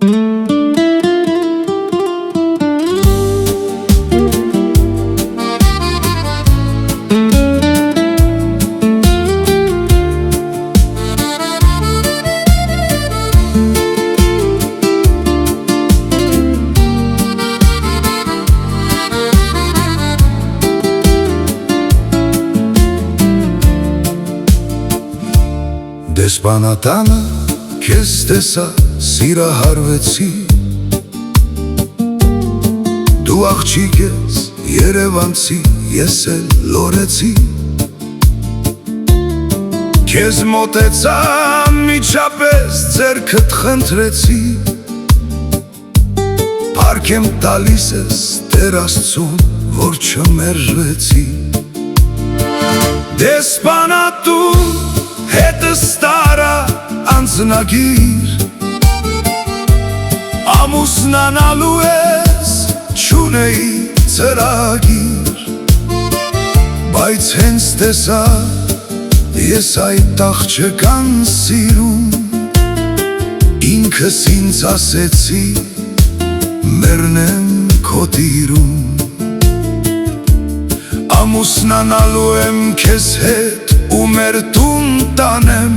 Դեսպանատանը քեզ տեսա, սիրահարվեցի, դու աղջիկ ես երևանցի, ես էլ լորեցի, քեզ մոտեցա միջապես ձեռքդ խնդրեցի, փառք եմ տալիս ես Տեր Աստծուն, որ չմերժվեցի, դեսպանատուն հետս տարա անձնագիր, ամուսնանալու ես չունեի ծրագիր, բայց հենց տեսա ես այդ աղջկան սիրում, ինքս ինձ ասեցի մեռնեմ քո տիրում, ամուսնանալու եմ քեզ հետ ու մեր տուն տանեմ,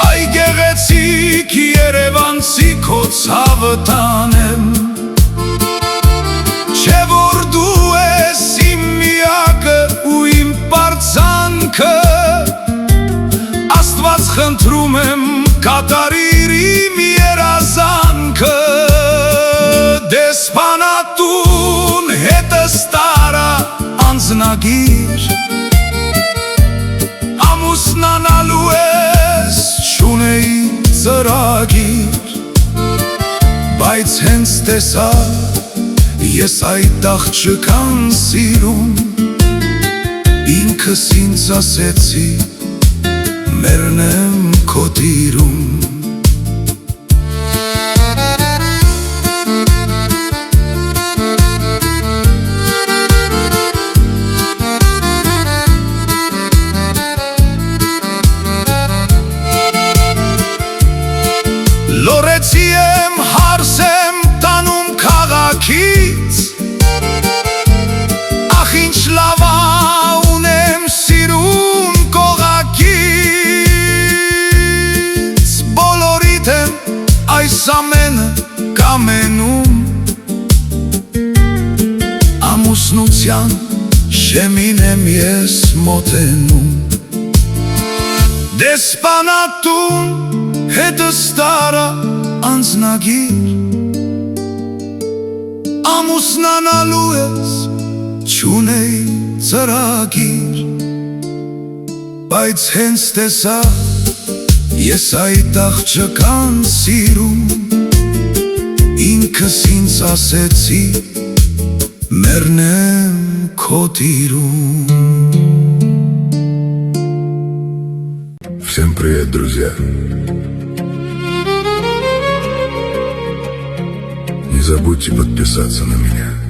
այ գեղեցիկ երևանցի քո ցավը տանեմ, չէ որ դու ես իմ միակը ու իմ պարծանքը, Աստված խնդրում եմ կատարիր իմ երազանքը, դեսպանատուն հետս տարա անձնագիր, ամուսնանալու ես չունեի ծրագիր, բայց հենց տեսա ես այդ աղջկան սիրում, ինքս ինձ ասեցի մեռնեմ քո տիրում, լորեցի եմ հարս եմ տանում քաղաքից, ախ ինչ լավ ունեմ սիրուն կողակից, բոլորիդ եմ այս ամենը կամենում, ամուսնության շեմին եմ ես մոտենում, դեսպանատուն հետս տարա անձնագիր, ամուսնանալու ես չունեի ծրագիր, բայց հենց տեսա ես այդ աղջկան սիրում, ինքս ինձ ասեցի մեռնեմ քո տիրում. Всем привет, друзья! Не забудьте подписаться на меня.